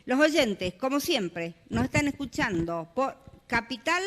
Los oyentes, como siempre, nos están escuchando por Capital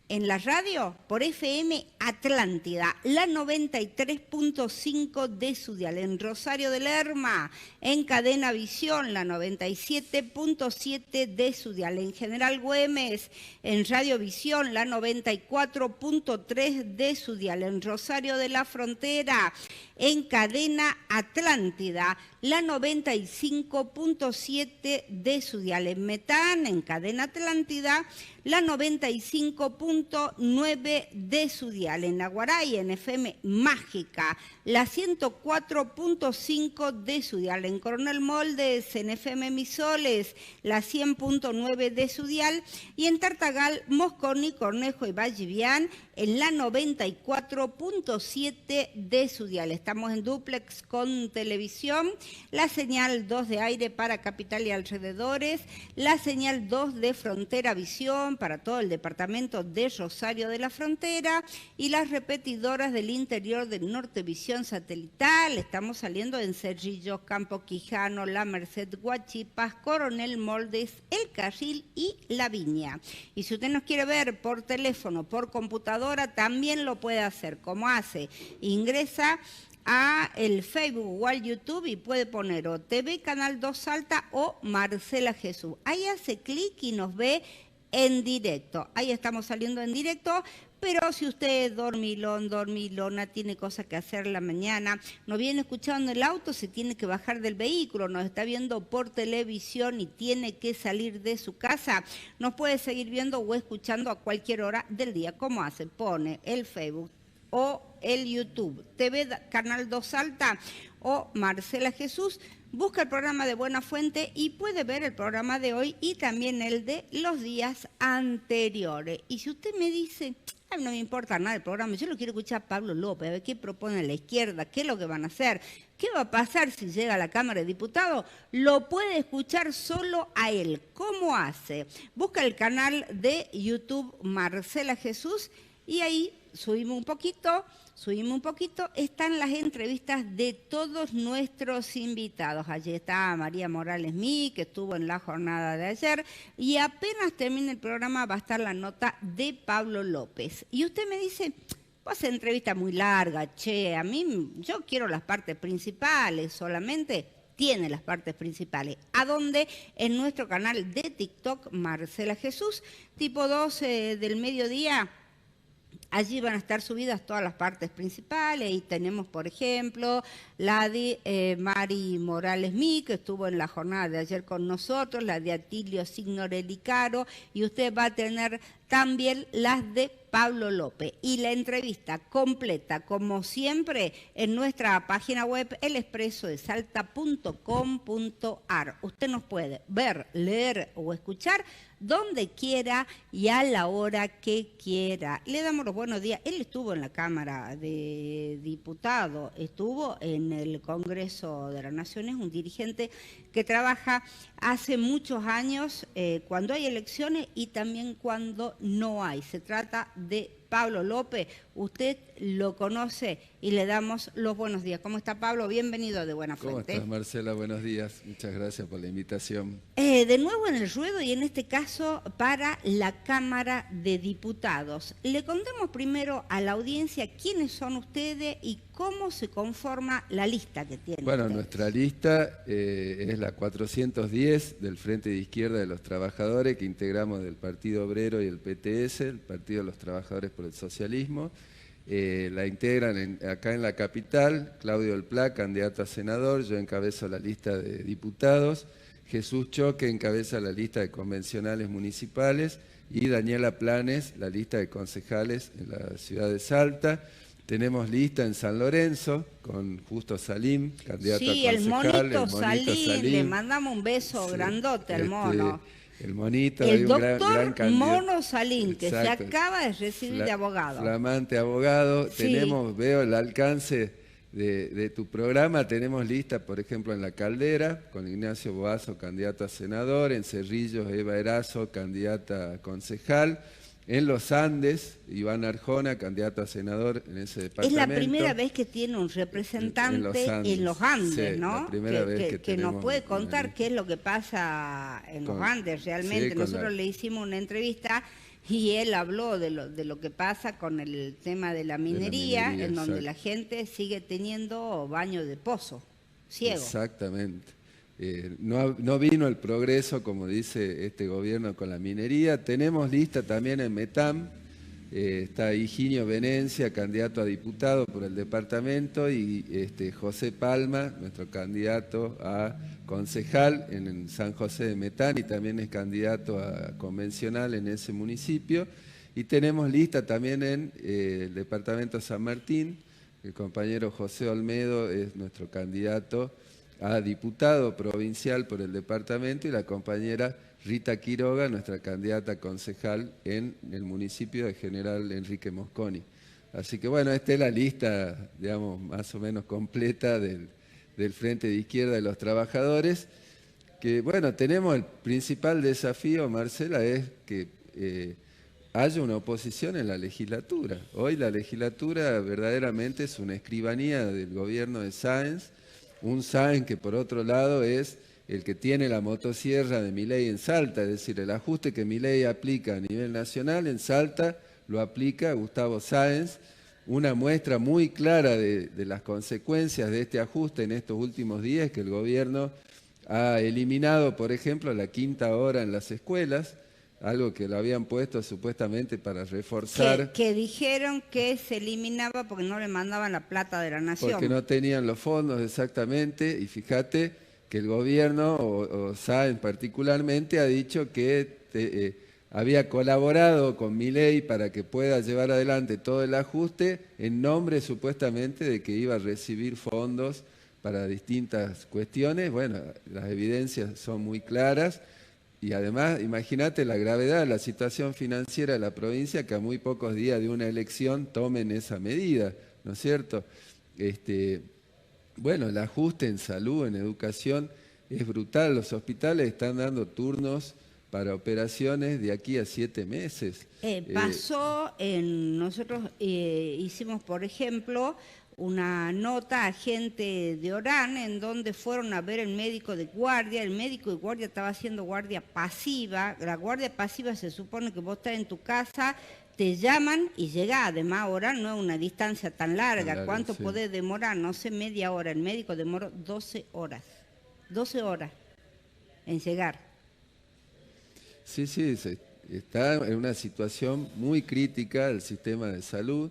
en la radio, por FM Atlántida, la 93.5 de su dial, en Rosario de Lerma, en Cadena Visión, la 97.7 de su dial, en General Güemes, en Radio Visión, la 94.3 de su dial, en Rosario de la Frontera, en Cadena Atlántida, la 95.7 de su dial, en Metán, en Cadena Atlántida, la 95.9 de su dial, en Aguaray, en FM Mágica, la 104.5 de su dial, en Coronel Moldes, en FM Misoles, la 100.9 de su dial, y en Tartagal, Mosconi, Cornejo y Vallivian, en la 94.7 de su dial. Estamos en dúplex con televisión, la señal 2 de aire para Capital y alrededores, la señal 2 de Frontera Visión para todo el departamento de Rosario de la Frontera y las repetidoras del interior de Nortevisión satelital. Estamos saliendo en Cerrillos, Campo Quijano, La Merced, Guachipas, Coronel Moldes, El Carril y La Viña. Y si usted nos quiere ver por teléfono, por computadora, también lo puede hacer. ¿Cómo hace? Ingresa a el Facebook o al YouTube y puede poner o TV Canal 2 Salta o Marcela Jesús. Ahí hace clic y nos ve en directo. Ahí estamos saliendo en directo, pero si usted es dormilón, dormilona, tiene cosas que hacer en la mañana, nos viene escuchando en el auto, se tiene que bajar del vehículo, nos está viendo por televisión y tiene que salir de su casa, nos puede seguir viendo o escuchando a cualquier hora del día. ¿Cómo hace? Pone el Facebook o el YouTube, TV Canal 2 Salta o Marcela Jesús, busca el programa de Buena Fuente y puede ver el programa de hoy y también el de los días anteriores. Y si usted me dice, ay, no me importa nada el programa, yo lo quiero escuchar a Pablo López, a ver qué propone la izquierda, qué es lo que van a hacer, qué va a pasar si llega a la Cámara de Diputados, lo puede escuchar solo a él. ¿Cómo hace? Busca el canal de YouTube Marcela Jesús y ahí subimos un poquito, están las entrevistas de todos nuestros invitados. Allí está María Morales Mí, que estuvo en la jornada de ayer, y apenas termine el programa va a estar la nota de Pablo López. Y usted me dice, pues entrevista muy larga, che, a mí, yo quiero las partes principales solamente. Tiene las partes principales. ¿A dónde? En nuestro canal de TikTok, Marcela Jesús, tipo 12 del mediodía. Allí van a estar subidas todas las partes principales y tenemos, por ejemplo, la de Mari Morales Mí, que estuvo en la jornada de ayer con nosotros, la de Atilio Signorelli Caro, y usted va a tener también las de Pablo López. Y la entrevista completa, como siempre, en nuestra página web, elexpresodesalta.com.ar. Usted nos puede ver, leer o escuchar donde quiera y a la hora que quiera. Le damos los buenos días. Él estuvo en la Cámara de Diputados, estuvo en el Congreso de la Nación, es un dirigente que trabaja hace muchos años cuando hay elecciones y también cuando no hay. Se trata de Pablo López, usted lo conoce y le damos los buenos días. ¿Cómo está, Pablo? Bienvenido de Buena Fuente. ¿Cómo estás, Marcela? Buenos días. Muchas gracias por la invitación. De nuevo en el ruedo y en este caso para la Cámara de Diputados. Le contemos primero a la audiencia quiénes son ustedes y cómo se conforma la lista que tienen. Bueno, ustedes. Nuestra lista es la 410 del Frente de Izquierda de los Trabajadores, que integramos del Partido Obrero y el PTS, el Partido de los Trabajadores por el Socialismo. La integran acá en la capital, Claudio Del Pla, candidato a senador, yo encabezo la lista de diputados, Jesús Choque encabeza la lista de convencionales municipales y Daniela Planes la lista de concejales en la ciudad de Salta. Tenemos lista en San Lorenzo con Justo Salim, candidato a concejal. Sí, el monito Salim, le mandamos un beso grandote al mono. El monito, el hay un doctor gran Mono Salín, que exacto, se acaba de recibir de abogado. Flamante abogado. Sí. Tenemos, veo el alcance de tu programa, tenemos lista, por ejemplo, en La Caldera, con Ignacio Boazo, candidato a senador, en Cerrillos, Eva Erazo, candidata a concejal, En los Andes, Iván Arjona, candidato a senador en ese departamento. Es la primera vez que tiene un representante en los Andes, sí, ¿no? La primera vez que nos puede contar qué es lo que pasa en los Andes realmente. Sí, nosotros le hicimos una entrevista y él habló de lo que pasa con el tema de la minería, en donde la gente sigue teniendo baño de pozo, ciego. Exactamente. No vino el progreso, como dice este gobierno, con la minería. Tenemos lista también en Metam. Está Higinio Venencia, candidato a diputado por el departamento, y José Palma, nuestro candidato a concejal en San José de Metán, y también es candidato a convencional en ese municipio. Y tenemos lista también en el departamento San Martín. El compañero José Olmedo es nuestro candidato a diputado provincial por el departamento, y la compañera Rita Quiroga, nuestra candidata a concejal en el municipio de General Enrique Mosconi. Así que bueno, esta es la lista, digamos, más o menos completa del Frente de Izquierda de los Trabajadores, que bueno, tenemos el principal desafío, Marcela, es que haya una oposición en la legislatura. Hoy la legislatura verdaderamente es una escribanía del gobierno de Sáenz, un Sáenz que por otro lado es el que tiene la motosierra de Milei en Salta, es decir, el ajuste que Milei aplica a nivel nacional, en Salta lo aplica Gustavo Sáenz. Una muestra muy clara de las consecuencias de este ajuste en estos últimos días, que el gobierno ha eliminado, por ejemplo, la quinta hora en las escuelas, algo que lo habían puesto supuestamente para reforzar. Que dijeron que se eliminaba porque no le mandaban la plata de la nación. Porque no tenían los fondos exactamente, y fíjate que el gobierno, o Sáenz particularmente, ha dicho que había colaborado con Milei para que pueda llevar adelante todo el ajuste en nombre supuestamente de que iba a recibir fondos para distintas cuestiones. Bueno, las evidencias son muy claras. Y además, imagínate la gravedad de la situación financiera de la provincia, que a muy pocos días de una elección tomen esa medida, ¿no es cierto? Bueno, el ajuste en salud, en educación, es brutal. Los hospitales están dando turnos para operaciones de aquí a 7 meses. Nosotros hicimos, por ejemplo, una nota a gente de Orán en donde fueron a ver el médico de guardia. El médico de guardia estaba haciendo guardia pasiva. La guardia pasiva se supone que vos estás en tu casa, te llaman y llegás. Además, Orán no es una distancia tan larga. ¿Cuánto podés demorar? No sé, media hora. El médico demoró 12 horas. 12 horas en llegar. Sí, está en una situación muy crítica el sistema de salud.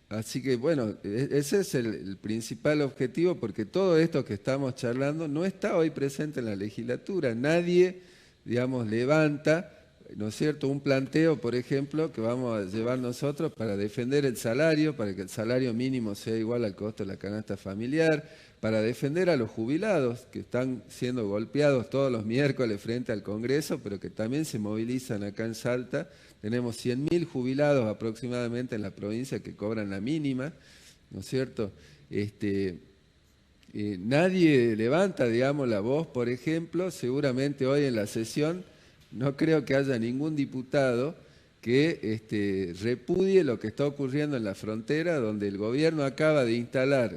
Así que bueno, ese es el principal objetivo, porque todo esto que estamos charlando no está hoy presente en la legislatura. Nadie, digamos, levanta, ¿no es cierto?, un planteo, por ejemplo, que vamos a llevar nosotros para defender el salario, para que el salario mínimo sea igual al costo de la canasta familiar, para defender a los jubilados que están siendo golpeados todos los miércoles frente al Congreso, pero que también se movilizan acá en Salta. Tenemos 100.000 jubilados aproximadamente en la provincia que cobran la mínima, ¿no es cierto? Nadie levanta, digamos, la voz, por ejemplo. Seguramente hoy en la sesión no creo que haya ningún diputado que repudie lo que está ocurriendo en la frontera, donde el gobierno acaba de instalar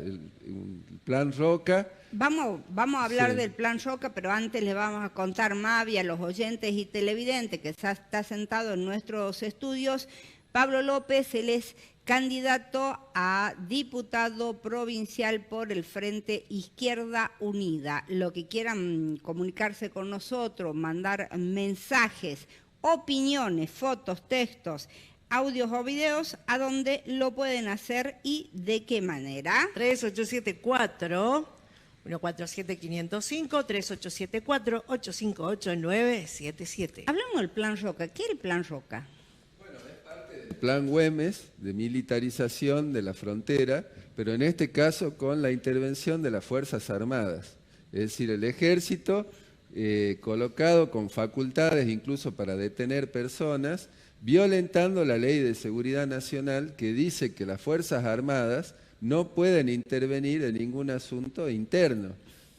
un plan Roca. Vamos a hablar del plan Roca, pero antes les vamos a contar, Mavi, a los oyentes y televidentes que está sentado en nuestros estudios. Pablo López, él es candidato a diputado provincial por el Frente Izquierda Unida. Lo que quieran comunicarse con nosotros, mandar mensajes, opiniones, fotos, textos, audios o videos, ¿a dónde lo pueden hacer y de qué manera? 3874-147-505, 3874-858-977. Hablamos del plan Roca. ¿Qué es el plan Roca? Bueno, es parte del plan Güemes de militarización de la frontera, pero en este caso con la intervención de las Fuerzas Armadas. Es decir, el ejército colocado con facultades incluso para detener personas, violentando la Ley de Seguridad Nacional, que dice que las Fuerzas Armadas no pueden intervenir en ningún asunto interno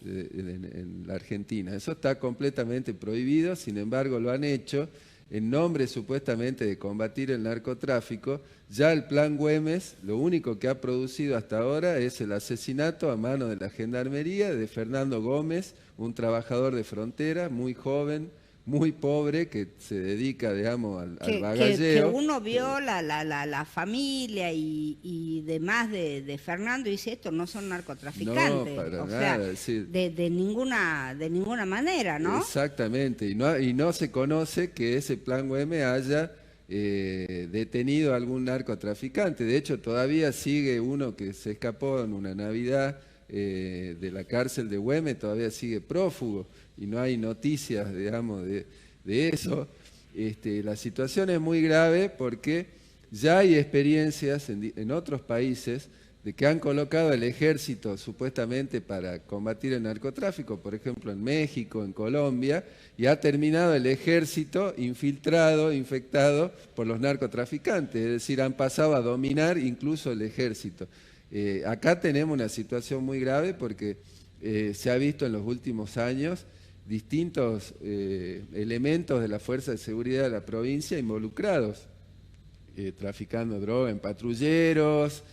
en la Argentina. Eso está completamente prohibido, sin embargo lo han hecho. en nombre supuestamente de combatir el narcotráfico, ya el Plan Güemes lo único que ha producido hasta ahora es el asesinato a mano de la Gendarmería de Fernando Gómez, un trabajador de frontera muy joven, muy pobre, que se dedica, digamos, al bagalleo. Que uno vio la familia y demás de Fernando y dice, estos no son narcotraficantes. No, para o nada, sea, es decir, de ninguna manera, ¿no? exactamente, y no se conoce que ese Plan Güemes haya detenido a algún narcotraficante. De hecho, todavía sigue uno que se escapó en una Navidad de la cárcel de Güemes, todavía sigue prófugo y no hay noticias, digamos, de eso. La situación es muy grave porque ya hay experiencias en otros países de que han colocado el ejército supuestamente para combatir el narcotráfico, por ejemplo en México, en Colombia, y ha terminado el ejército infiltrado, infectado por los narcotraficantes, es decir, han pasado a dominar incluso el ejército. Acá tenemos una situación muy grave porque se ha visto en los últimos años distintos elementos de la Fuerza de Seguridad de la provincia involucrados, traficando droga en patrulleros,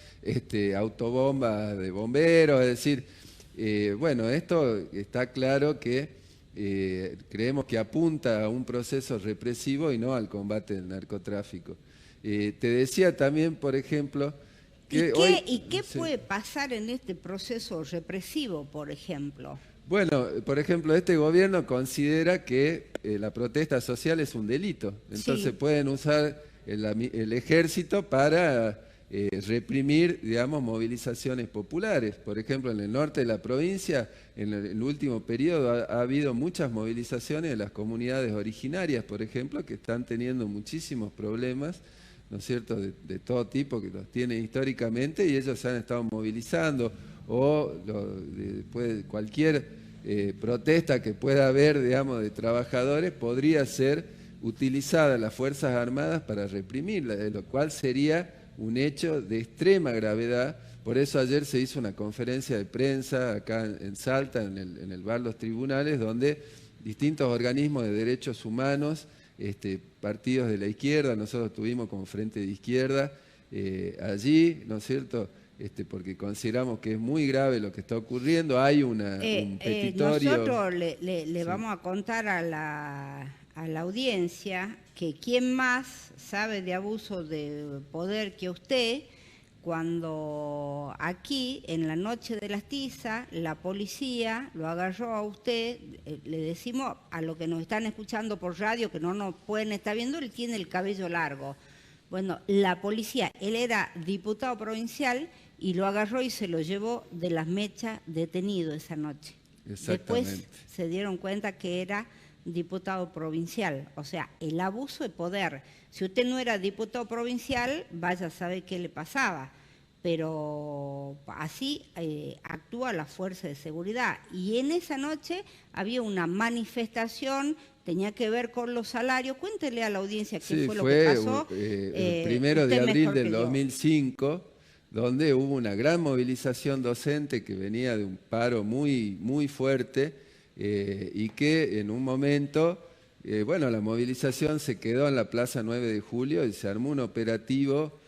autobombas de bomberos, es decir, bueno, esto está claro que creemos que apunta a un proceso represivo y no al combate del narcotráfico. Te decía también, por ejemplo, que ¿Y qué sí. puede pasar en este proceso represivo, por ejemplo? Bueno, por ejemplo, este gobierno considera que la protesta social es un delito, entonces Sí. pueden usar el ejército para reprimir, digamos, movilizaciones populares. Por ejemplo, en el norte de la provincia, en el último periodo ha habido muchas movilizaciones de las comunidades originarias, por ejemplo, que están teniendo muchísimos problemas, ¿no es cierto?, de todo tipo, que los tienen históricamente, y ellos se han estado movilizando, o después cualquier protesta que pueda haber, digamos, de trabajadores, podría ser utilizada las Fuerzas Armadas para reprimirla, lo cual sería un hecho de extrema gravedad. Por eso ayer se hizo una conferencia de prensa acá en Salta, en el bar Los Tribunales, donde distintos organismos de derechos humanos, partidos de la izquierda, nosotros estuvimos como Frente de Izquierda allí, ¿no es cierto?, porque consideramos que es muy grave lo que está ocurriendo. Hay un petitorio. Nosotros le vamos a contar a la audiencia que quién más sabe de abuso de poder que usted, cuando aquí, en la noche de las tizas, la policía lo agarró a usted, le decimos a los que nos están escuchando por radio, que no nos pueden estar viendo, él tiene el cabello largo. Bueno, la policía, él era diputado provincial y lo agarró y se lo llevó de las mechas detenido esa noche. Después se dieron cuenta que era diputado provincial, o sea, el abuso de poder. Si usted no era diputado provincial, vaya a saber qué le pasaba, pero así actúa la Fuerza de Seguridad. Y en esa noche había una manifestación, tenía que ver con los salarios. Cuéntele a la audiencia qué fue lo que pasó. El 1 de abril del 2005, donde hubo una gran movilización docente que venía de un paro muy, muy fuerte, y que en un momento, bueno, la movilización se quedó en la Plaza 9 de Julio y se armó un operativo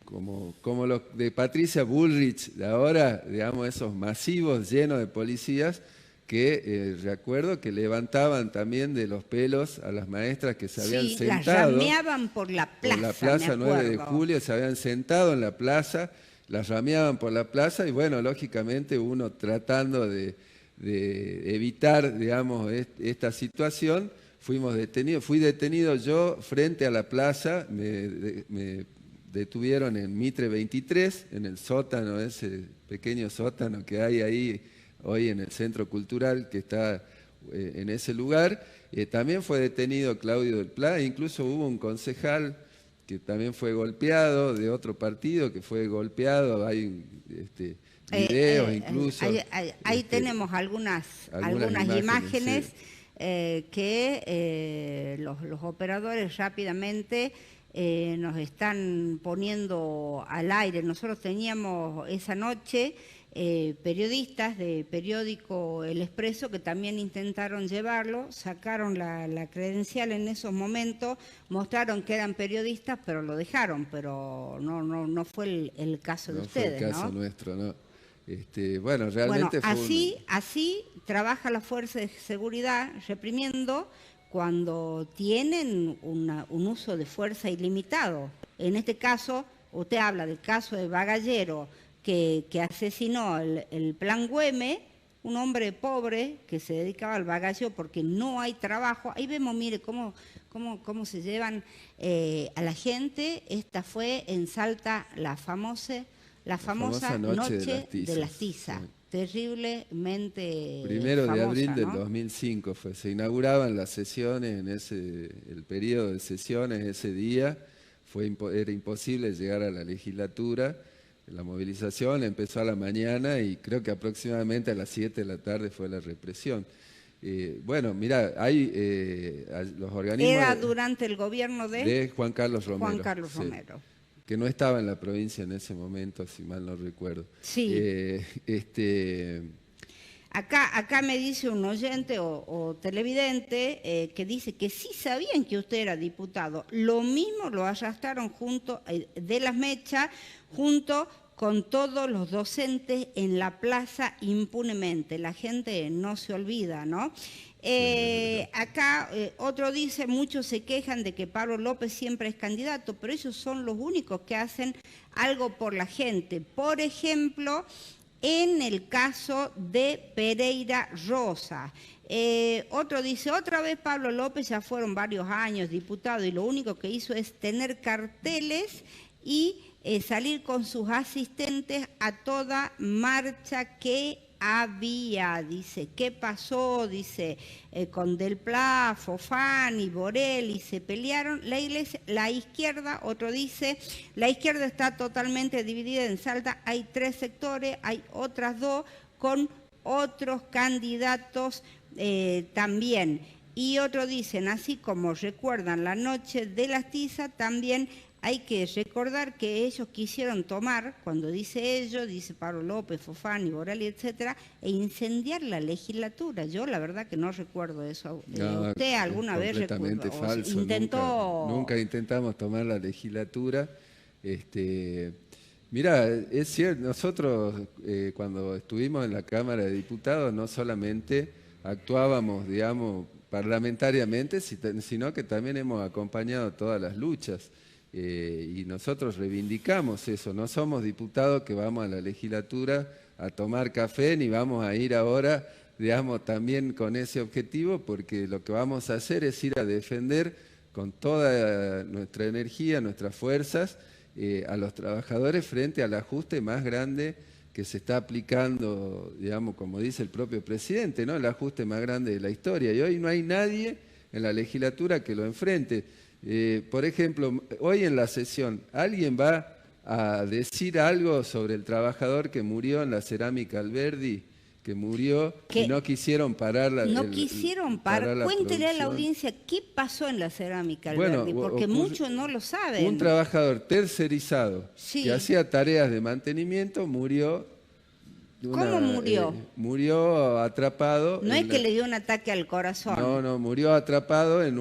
como los de Patricia Bullrich de ahora, digamos, esos masivos llenos de policías que recuerdo que levantaban también de los pelos a las maestras que se habían sentado. Las rameaban por la plaza. Por la Plaza 9 de Julio, se habían sentado en la plaza, las rameaban por la plaza y bueno, lógicamente uno tratando de evitar, digamos, esta situación, fuimos detenidos. Fui detenido yo frente a la plaza, me detuvieron en Mitre 23, en el sótano, ese pequeño sótano que hay ahí hoy en el Centro Cultural que está en ese lugar. También fue detenido Claudio del Pla, incluso hubo un concejal que también fue golpeado de otro partido, que fue golpeado, hay videos incluso. Ahí tenemos algunas imágenes sí. Que los operadores rápidamente nos están poniendo al aire. Nosotros teníamos esa noche periodistas de periódico El Expreso que también intentaron llevarlo, sacaron la credencial en esos momentos, mostraron que eran periodistas, pero lo dejaron, pero no fue el caso de ustedes, ¿no? No fue el caso nuestro, ¿no? Bueno, realmente fue así trabaja la Fuerza de Seguridad reprimiendo cuando tienen un uso de fuerza ilimitado. En este caso, usted habla del caso de Bagallero, que asesinó el Plan Güemes, un hombre pobre que se dedicaba al bagalleo porque no hay trabajo. Ahí vemos, mire, cómo se llevan a la gente. Esta fue en Salta la famosa noche de las tizas. Sí. Terriblemente 1 de abril, ¿no?, del 2005 fue. Se inauguraban las sesiones el periodo de sesiones ese día. Era imposible llegar a la legislatura. La movilización empezó a la mañana y creo que aproximadamente a las 7 de la tarde fue la represión. Bueno, mira, hay los organismos... Era durante el gobierno de Juan Carlos Romero. Juan Carlos Romero. Sí, que no estaba en la provincia en ese momento, si mal no recuerdo. Sí. Acá me dice un oyente o televidente que dice que sí sabían que usted era diputado. Lo mismo lo arrastraron de las mechas junto con todos los docentes en la plaza impunemente. La gente no se olvida, ¿no? Acá otro dice, muchos se quejan de que Pablo López siempre es candidato, pero ellos son los únicos que hacen algo por la gente. Por ejemplo, en el caso de Pereira Rosa. Otro dice, otra vez Pablo López, ya fueron varios años diputado y lo único que hizo es tener carteles y salir con sus asistentes a toda marcha que había. Dice, ¿qué pasó? Dice, con Del Pla, Fofani, Borelli se pelearon. La izquierda, otro dice, la izquierda está totalmente dividida en Salta. Hay 3 sectores, hay otras 2 con otros candidatos también. Y otro dicen, así como recuerdan la noche de las tizas, también hay que recordar que ellos quisieron tomar, cuando dice ellos, dice Pablo López, Fofani, Borelli, etcétera, e incendiar la legislatura. Yo la verdad que no recuerdo eso. ¿Usted alguna vez completamente falso? Intentó... Nunca intentamos tomar la legislatura. Mirá, es cierto, nosotros cuando estuvimos en la Cámara de Diputados no solamente actuábamos, digamos, parlamentariamente, sino que también hemos acompañado todas las luchas. Y nosotros reivindicamos eso, no somos diputados que vamos a la legislatura a tomar café, ni vamos a ir ahora, digamos, también con ese objetivo, porque lo que vamos a hacer es ir a defender con toda nuestra energía, nuestras fuerzas, a los trabajadores frente al ajuste más grande que se está aplicando, digamos, como dice el propio presidente, ¿no?, el ajuste más grande de la historia. Y hoy no hay nadie en la legislatura que lo enfrente. Por ejemplo, hoy en la sesión, ¿alguien va a decir algo sobre el trabajador que murió en la cerámica Alberdi? Que murió y no quisieron parar la No quisieron parar. Cuéntele a la audiencia qué pasó en la cerámica Alberdi, porque muchos no lo saben. Un trabajador tercerizado que hacía tareas de mantenimiento murió. ¿Cómo murió? Murió atrapado. No es que le dio un ataque al corazón. No, murió atrapado en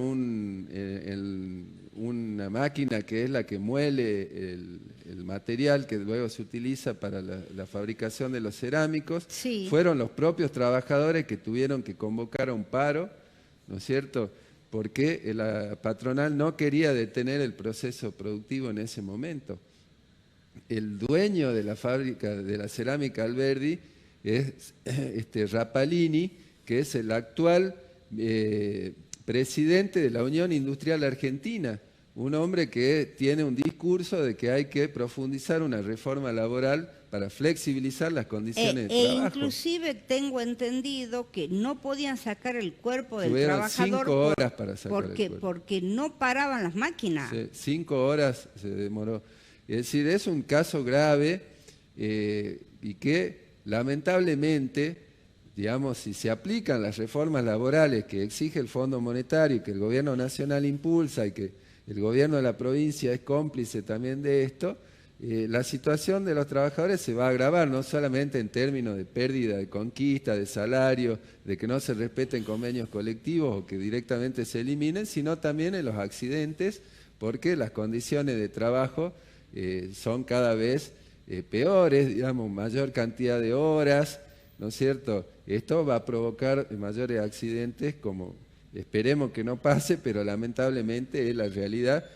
una máquina que es la que muele el material que luego se utiliza para la fabricación de los cerámicos. Sí. Fueron los propios trabajadores que tuvieron que convocar a un paro, ¿no es cierto?, porque la patronal no quería detener el proceso productivo en ese momento. El dueño de la fábrica de la cerámica Alberdi es Rapalini, que es el actual presidente de la Unión Industrial Argentina, un hombre que tiene un discurso de que hay que profundizar una reforma laboral para flexibilizar las condiciones de trabajo. Inclusive tengo entendido que no podían sacar el cuerpo del Tuvieron trabajador 5 horas para sacar el cuerpo. Porque no paraban las máquinas. Sí, 5 horas se demoró. Es decir, es un caso grave y que lamentablemente, digamos, si se aplican las reformas laborales que exige el Fondo Monetario y que el Gobierno Nacional impulsa y que el Gobierno de la provincia es cómplice también de esto, la situación de los trabajadores se va a agravar, no solamente en términos de pérdida de conquista, de salario, de que no se respeten convenios colectivos o que directamente se eliminen, sino también en los accidentes, porque las condiciones de trabajo son cada vez peores, digamos, mayor cantidad de horas, ¿no es cierto? Esto va a provocar mayores accidentes, como esperemos que no pase, pero lamentablemente es la realidad.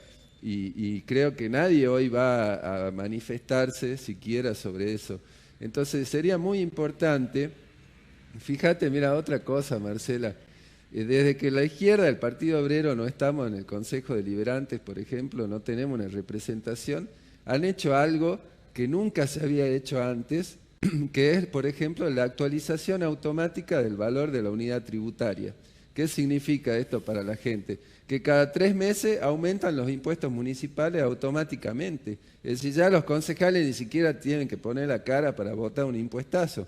Y creo que nadie hoy va a manifestarse siquiera sobre eso. Entonces sería muy importante, fíjate, mira otra cosa, Marcela, desde que la izquierda, el Partido Obrero, no estamos en el Consejo Deliberantes, por ejemplo, no tenemos una representación, han hecho algo que nunca se había hecho antes, que es, por ejemplo, la actualización automática del valor de la unidad tributaria. ¿Qué significa esto para la gente? Que cada 3 meses aumentan los impuestos municipales automáticamente. Es decir, ya los concejales ni siquiera tienen que poner la cara para votar un impuestazo.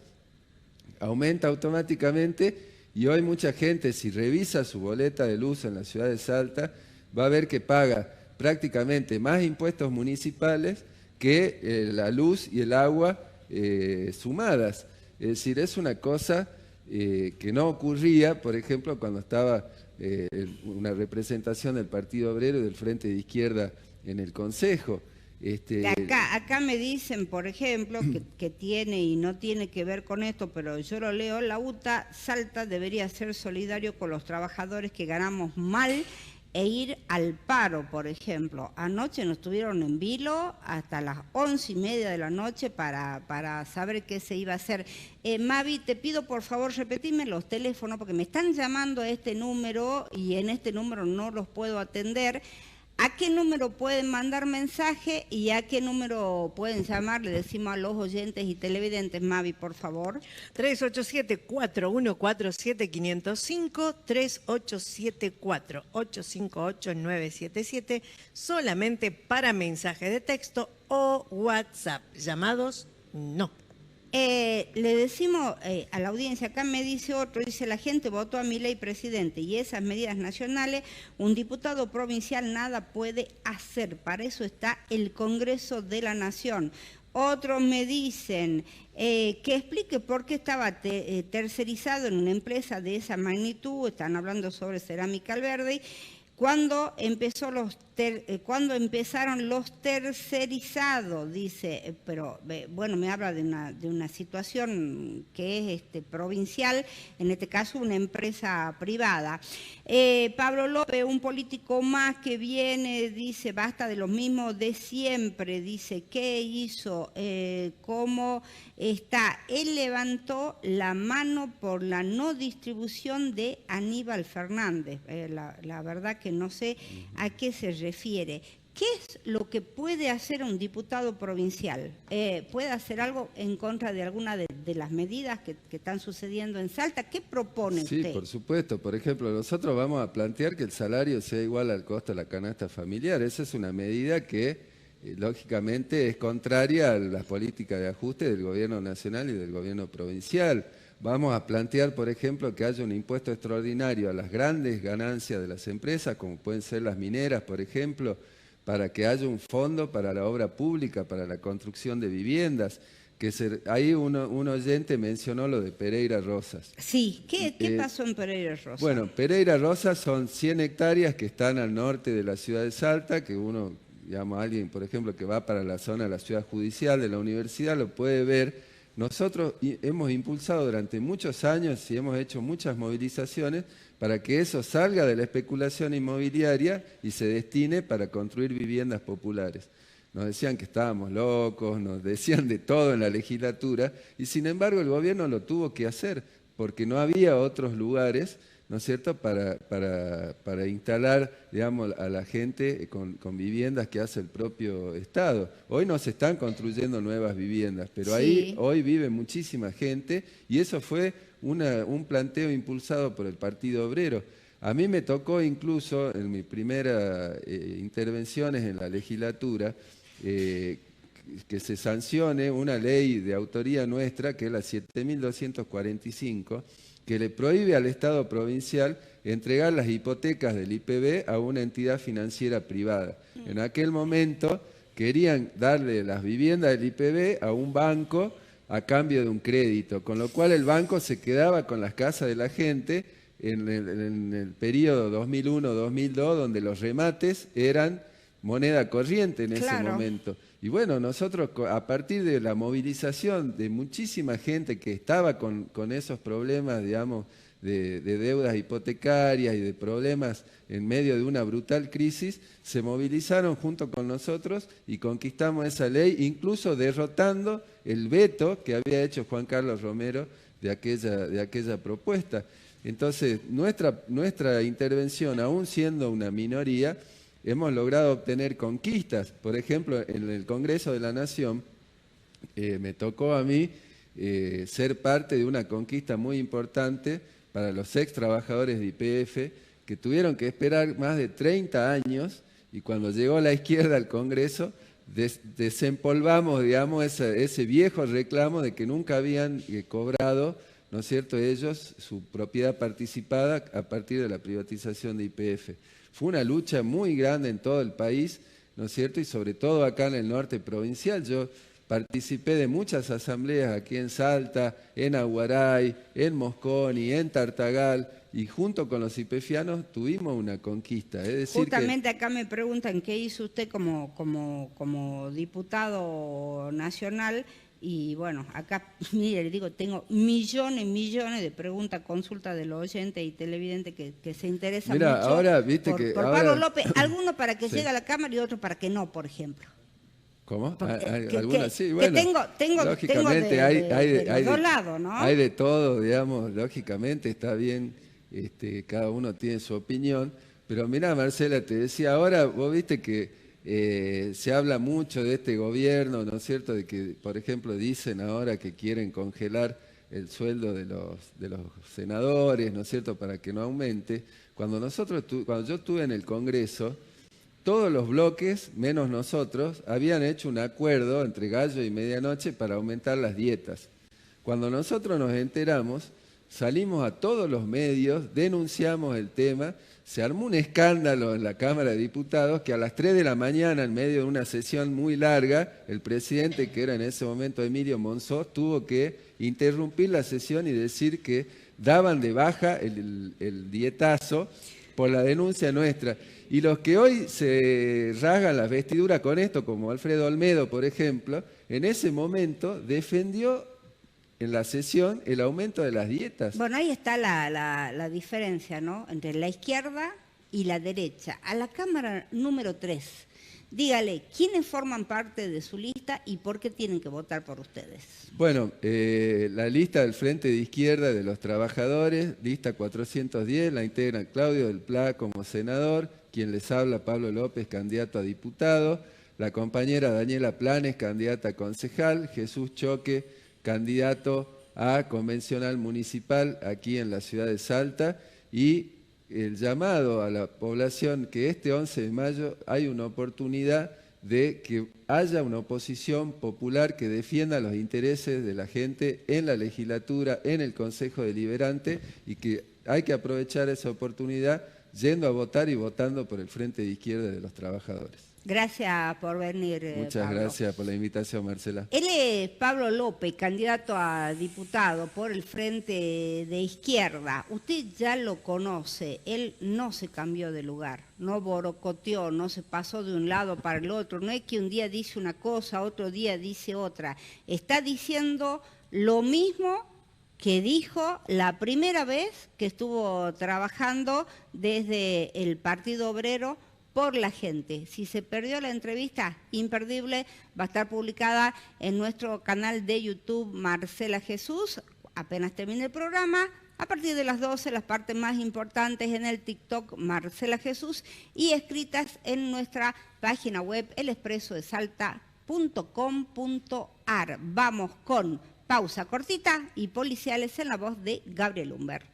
Aumenta automáticamente y hoy mucha gente, si revisa su boleta de luz en la ciudad de Salta, va a ver que paga prácticamente más impuestos municipales que la luz y el agua sumadas. Es decir, es una cosa que no ocurría, por ejemplo, cuando estaba una representación del Partido Obrero y del Frente de Izquierda en el Consejo. Acá me dicen, por ejemplo, que tiene y no tiene que ver con esto, pero yo lo leo, la UTA Salta debería ser solidario con los trabajadores que ganamos mal e ir al paro, por ejemplo. Anoche nos tuvieron en vilo hasta las 11:30 de la noche para saber qué se iba a hacer. Mavi, te pido por favor repetime los teléfonos porque me están llamando a este número y en este número no los puedo atender. ¿A qué número pueden mandar mensaje y a qué número pueden llamar? Le decimos a los oyentes y televidentes, Mavi, por favor. 387-4147-505, 3874-858-977, solamente para mensaje de texto o WhatsApp. Llamados, no. Le decimos a la audiencia, acá me dice otro, dice la gente votó a Milei presidente y esas medidas nacionales, un diputado provincial nada puede hacer, para eso está el Congreso de la Nación. Otros me dicen que explique por qué estaba tercerizado en una empresa de esa magnitud, están hablando sobre Cerámica Alberdi, cuando empezaron los tercerizados, dice, pero bueno, me habla de una situación que es provincial, en este caso una empresa privada. Pablo López, un político más que viene, dice, basta de lo mismo de siempre, dice, ¿qué hizo? ¿Cómo está? Él levantó la mano por la no distribución de Aníbal Fernández, la verdad que no sé a qué se refiere. ¿Qué es lo que puede hacer un diputado provincial? ¿Puede hacer algo en contra de alguna de las medidas que están sucediendo en Salta? ¿Qué propone usted? Sí, por supuesto. Por ejemplo, nosotros vamos a plantear que el salario sea igual al costo de la canasta familiar. Esa es una medida que, lógicamente, es contraria a las políticas de ajuste del gobierno nacional y del gobierno provincial. Vamos a plantear, por ejemplo, que haya un impuesto extraordinario a las grandes ganancias de las empresas, como pueden ser las mineras, por ejemplo, para que haya un fondo para la obra pública, para la construcción de viviendas. Ahí un oyente mencionó lo de Pereira Rosas. Sí, ¿qué pasó en Pereira Rosas? Bueno, Pereira Rosas son 100 hectáreas que están al norte de la ciudad de Salta, que uno, digamos, alguien, por ejemplo, que va para la zona de la ciudad judicial de la universidad, lo puede ver. Nosotros hemos impulsado durante muchos años y hemos hecho muchas movilizaciones para que eso salga de la especulación inmobiliaria y se destine para construir viviendas populares. Nos decían que estábamos locos, nos decían de todo en la legislatura y sin embargo el gobierno lo tuvo que hacer porque no había otros lugares, ¿no es cierto?, para instalar, digamos, a la gente con viviendas que hace el propio Estado. Hoy no se están construyendo nuevas viviendas, pero sí, ahí hoy vive muchísima gente y eso fue un planteo impulsado por el Partido Obrero. A mí me tocó incluso en mis primeras intervenciones en la legislatura que se sancione una ley de autoría nuestra, que es la 7.245, que le prohíbe al Estado provincial entregar las hipotecas del IPB a una entidad financiera privada. En aquel momento querían darle las viviendas del IPB a un banco a cambio de un crédito, con lo cual el banco se quedaba con las casas de la gente en el periodo 2001-2002, donde los remates eran moneda corriente en ese momento. Y bueno, nosotros a partir de la movilización de muchísima gente que estaba con esos problemas, digamos, de deudas hipotecarias y de problemas en medio de una brutal crisis, se movilizaron junto con nosotros y conquistamos esa ley, incluso derrotando el veto que había hecho Juan Carlos Romero de aquella propuesta. Entonces, nuestra intervención, aún siendo una minoría, hemos logrado obtener conquistas. Por ejemplo, en el Congreso de la Nación, me tocó a mí ser parte de una conquista muy importante para los ex trabajadores de YPF, que tuvieron que esperar más de 30 años, y cuando llegó la izquierda al Congreso, desempolvamos, digamos, ese viejo reclamo de que nunca habían cobrado, ¿no es cierto?, ellos su propiedad participada a partir de la privatización de YPF. Fue una lucha muy grande en todo el país, ¿no es cierto?, y sobre todo acá en el norte provincial. Yo participé de muchas asambleas aquí en Salta, en Aguaray, en Mosconi, en Tartagal, y junto con los YPFianos tuvimos una conquista. Es decir, justamente acá me preguntan qué hizo usted como diputado nacional. Y bueno, acá, mire, le digo, tengo millones de preguntas, consultas de los oyentes y televidentes que se interesan mucho ahora, viste por ahora, Pablo López, algunos para que llegue a la Cámara y otros para que no, por ejemplo. ¿Cómo? Porque, Algunas sí, bueno. Lógicamente hay de los dos lados, ¿no? Hay de todo, digamos, lógicamente está bien, cada uno tiene su opinión, pero mirá, Marcela, te decía, ahora vos viste que se habla mucho de este gobierno, ¿no es cierto?, de que, por ejemplo, dicen ahora que quieren congelar el sueldo de los senadores, ¿no es cierto?, para que no aumente. Cuando yo estuve en el Congreso, todos los bloques, menos nosotros, habían hecho un acuerdo entre Gallo y Medianoche para aumentar las dietas. Cuando nosotros nos enteramos, salimos a todos los medios, denunciamos el tema, se armó un escándalo en la Cámara de Diputados que a las 3 de la mañana, en medio de una sesión muy larga, el presidente, que era en ese momento Emilio Monzó, tuvo que interrumpir la sesión y decir que daban de baja el dietazo por la denuncia nuestra. Y los que hoy se rasgan las vestiduras con esto, como Alfredo Olmedo, por ejemplo, en ese momento defendió en la sesión el aumento de las dietas. Bueno, ahí está la diferencia, ¿no?, entre la izquierda y la derecha. A la Cámara número 3, dígale, ¿quiénes forman parte de su lista y por qué tienen que votar por ustedes? Bueno, la lista del Frente de Izquierda de los Trabajadores, lista 410, la integran Claudio del Pla como senador, quien les habla, Pablo López, candidato a diputado, la compañera Daniela Planes, candidata a concejal, Jesús Choque, candidato a convencional municipal aquí en la ciudad de Salta, y el llamado a la población que este 11 de mayo hay una oportunidad de que haya una oposición popular que defienda los intereses de la gente en la legislatura, en el Consejo Deliberante, y que hay que aprovechar esa oportunidad yendo a votar y votando por el Frente de Izquierda de los Trabajadores. Gracias por venir, Muchas Pablo. gracias por la invitación, Marcela. Él es Pablo López, candidato a diputado por el Frente de Izquierda. Usted ya lo conoce, él no se cambió de lugar, no borocoteó, no se pasó de un lado para el otro. No es que un día dice una cosa, otro día dice otra. Está diciendo lo mismo que dijo la primera vez que estuvo trabajando desde el Partido Obrero por la gente. Si se perdió la entrevista, imperdible, va a estar publicada en nuestro canal de YouTube Marcela Jesús. Apenas termine el programa, a partir de las 12, las partes más importantes en el TikTok Marcela Jesús y escritas en nuestra página web elexpresodesalta.com.ar. Vamos con pausa cortita y policiales en la voz de Gabriel Humbert.